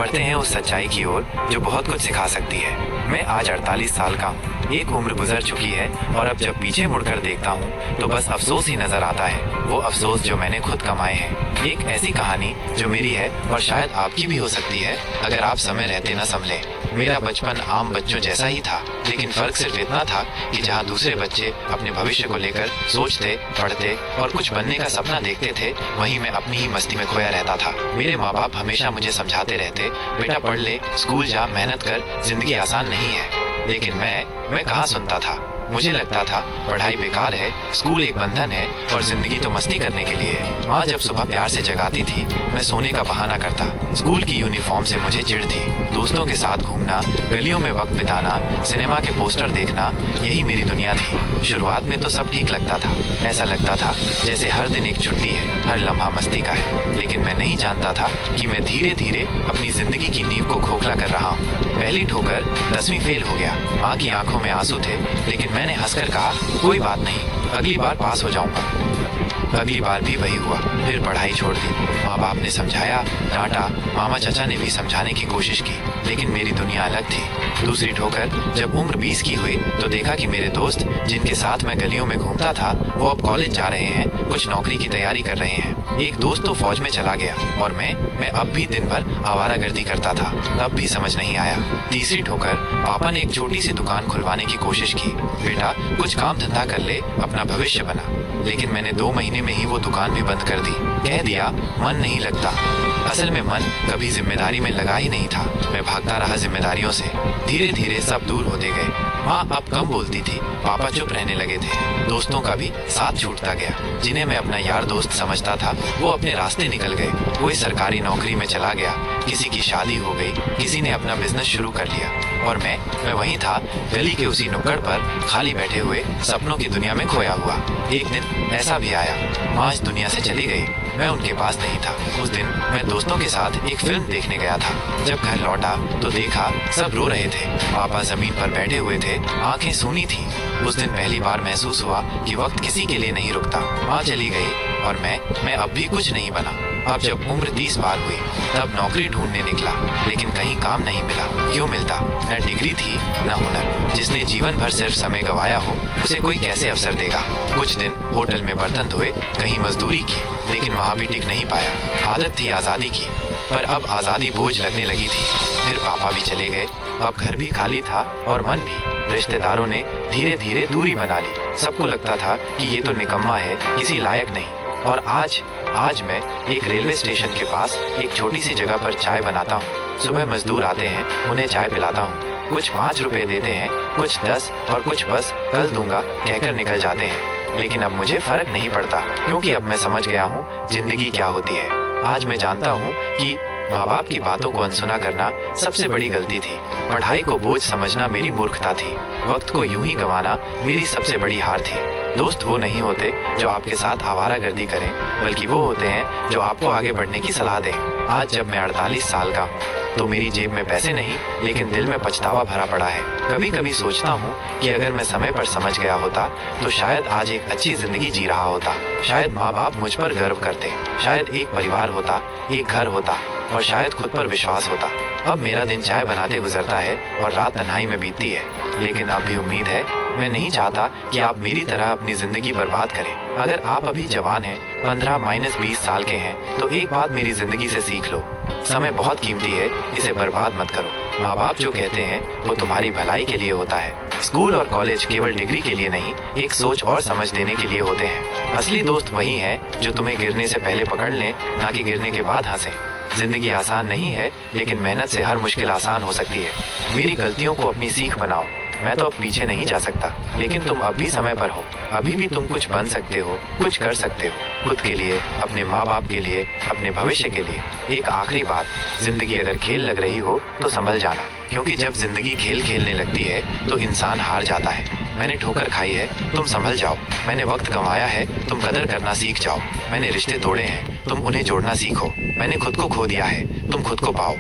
बढ़ते हैं उस सच्चाई की ओर जो बहुत कुछ सिखा सकती है। मैं आज 48 साल का हूँ। एक उम्र गुजर चुकी है और अब जब पीछे मुड़कर देखता हूँ तो बस अफसोस ही नजर आता है, वो अफसोस जो मैंने खुद कमाए हैं। एक ऐसी कहानी जो मेरी है और शायद आपकी भी हो सकती है अगर आप समय रहते न संभले। मेरा बचपन आम बच्चों जैसा ही था, लेकिन फर्क सिर्फ इतना था कि जहाँ दूसरे बच्चे अपने भविष्य को लेकर सोचते, पढ़ते और कुछ बनने का सपना देखते थे, वहीं मैं अपनी ही मस्ती में खोया रहता था। मेरे माँ बाप हमेशा मुझे समझाते रहते, बेटा पढ़ ले, स्कूल जा, मेहनत कर, जिंदगी आसान नहीं है। लेकिन मैं कहाँ सुनता था। मुझे लगता था पढ़ाई बेकार है, स्कूल एक बंधन है और जिंदगी तो मस्ती करने के लिए है। माँ जब सुबह प्यार से जगाती थी, मैं सोने का बहाना करता। स्कूल की यूनिफॉर्म से मुझे चिढ़ थी। दोस्तों के साथ घूमना, गलियों में वक्त बिताना, सिनेमा के पोस्टर देखना, यही मेरी दुनिया थी। शुरुआत में तो सब ठीक लगता था। ऐसा लगता था जैसे हर दिन एक छुट्टी है, हर लम्हा मस्ती का है। लेकिन मैं नहीं जानता था कि मैं धीरे धीरे अपनी जिंदगी की नींव को खोखला कर रहा हूँ। पहली ठोकर 10वीं फेल हो गया। माँ की आंखों में आंसू थे, लेकिन मैंने हंसकर कहा, कोई बात नहीं, अगली बार पास हो जाऊंगा। अगली बार भी वही हुआ। फिर पढ़ाई छोड़ दी। माँ बाप ने समझाया, डांटा, मामा चाचा ने भी समझाने की कोशिश की, लेकिन मेरी दुनिया अलग थी। दूसरी ठोकर जब उम्र 20 की हुई तो देखा कि मेरे दोस्त जिनके साथ मैं गलियों में घूमता था, वो अब कॉलेज जा रहे हैं, कुछ नौकरी की तैयारी कर रहे हैं। एक दोस्त तो फौज में चला गया और मैं अब भी दिन भर आवारागर्दी करता था। तब भी समझ नहीं आया। तीसरी ठोकर, पापा ने एक छोटी सी दुकान खुलवाने की कोशिश की। बेटा कुछ काम धंधा कर ले, अपना भविष्य बना। लेकिन मैंने 2 महीने में ही वो दुकान भी बंद कर दी। कह दिया मन नहीं लगता। असल में मन कभी जिम्मेदारी में लगा ही नहीं था। मैं भागता रहा जिम्मेदारियों से। धीरे धीरे सब दूर होते गए। माँ अब कम बोलती थी, पापा चुप रहने लगे थे। दोस्तों का भी साथ छूटता गया। जिन्हें मैं अपना यार दोस्त समझता था, वो अपने रास्ते निकल गए। कोई सरकारी नौकरी में चला गया, किसी की शादी हो गई, किसी ने अपना बिजनेस शुरू कर लिया और मैं वहीं था, गली के उसी नुक्कड़ पर खाली बैठे हुए, सपनों की दुनिया में खोया हुआ। एक दिन ऐसा भी आया, माँ इस दुनिया से चली गई। मैं उनके पास नहीं था। उस दिन मैं दोस्तों के साथ एक फिल्म देखने गया था। जब घर लौटा तो देखा सब रो रहे थे। पापा जमीन पर बैठे हुए थे, आंखें सूनी थी। उस दिन पहली बार महसूस हुआ कि वक्त किसी के लिए नहीं रुकता। माँ चली गई और मैं अब भी कुछ नहीं बना। अब जब उम्र 30 पार हुई तब नौकरी ढूंढने निकला, लेकिन कहीं काम नहीं मिला। क्यों मिलता? न डिग्री थी न हुनर। जिसने जीवन भर सिर्फ समय गवाया हो, उसे कोई कैसे अवसर देगा? कुछ दिन होटल में बर्तन धोए, कहीं मजदूरी की, लेकिन वहाँ भी टिक नहीं पाया। आदत थी आज़ादी की, पर अब आज़ादी बोझ लगने लगी थी। फिर पापा भी चले गए। अब घर भी खाली था और मन भी। रिश्तेदारों ने धीरे धीरे दूरी बना ली। सबको लगता था कि ये तो निकम्मा है, किसी लायक नहीं। और आज मैं एक रेलवे स्टेशन के पास एक छोटी सी जगह पर चाय बनाता हूँ। सुबह मजदूर आते हैं, उन्हें चाय पिलाता हूँ। कुछ 5 रुपए देते हैं, कुछ 10 और कुछ बस कल दूंगा कहकर निकल जाते हैं। लेकिन अब मुझे फर्क नहीं पड़ता, क्योंकि अब मैं समझ गया हूँ जिंदगी क्या होती है। आज मैं जानता हूँ कि माँ बाप की बातों को अनसुना करना सबसे बड़ी गलती थी। पढ़ाई को बोझ समझना मेरी मूर्खता थी। वक्त को यूं ही गंवाना मेरी सबसे बड़ी हार थी। दोस्त वो नहीं होते जो आपके साथ आवारागर्दी करें, बल्कि वो होते हैं जो आपको आगे बढ़ने की सलाह दें। आज जब मैं 48 साल का हूँ तो मेरी जेब में पैसे नहीं, लेकिन दिल में पछतावा भरा पड़ा है। कभी कभी सोचता हूँ कि अगर मैं समय पर समझ गया होता तो शायद आज एक अच्छी जिंदगी जी रहा होता। शायद माँ बाप मुझ पर गर्व करते, शायद एक परिवार होता, एक घर होता और शायद खुद पर विश्वास होता। अब मेरा दिन चाय बनाते गुजरता है और रात तन्हाई में बीतती है। लेकिन अब भी उम्मीद है। मैं नहीं चाहता कि आप मेरी तरह अपनी जिंदगी बर्बाद करें। अगर आप अभी जवान हैं, 15-20 साल के हैं, तो एक बात मेरी जिंदगी से सीख लो, समय बहुत कीमती है, इसे बर्बाद मत करो। माँ बाप जो कहते हैं वो तुम्हारी भलाई के लिए होता है। स्कूल और कॉलेज केवल डिग्री के लिए नहीं, एक सोच और समझ देने के लिए होते हैं। असली दोस्त वही है जो तुम्हें गिरने से पहले पकड़ लें, ना कि गिरने के बाद हंसे। जिंदगी आसान नहीं है, लेकिन मेहनत से हर मुश्किल आसान हो सकती है। मेरी गलतियों को अपनी सीख बनाओ। मैं तो अब पीछे नहीं जा सकता, लेकिन तुम अब भी समय पर हो। अभी भी तुम कुछ बन सकते हो, कुछ कर सकते हो, खुद के लिए, अपने माँ बाप के लिए, अपने भविष्य के लिए। एक आखिरी बात, जिंदगी अगर खेल लग रही हो तो संभल जाना, क्योंकि जब जिंदगी खेल खेलने लगती है तो इंसान हार जाता है। मैंने ठोकर खाई है, तुम संभल जाओ। मैंने वक्त गंवाया है, तुम कदर करना सीख जाओ। मैंने रिश्ते तोड़े हैं, तुम उन्हें जोड़ना सीखो। मैंने खुद को खो दिया है, तुम खुद को पाओ।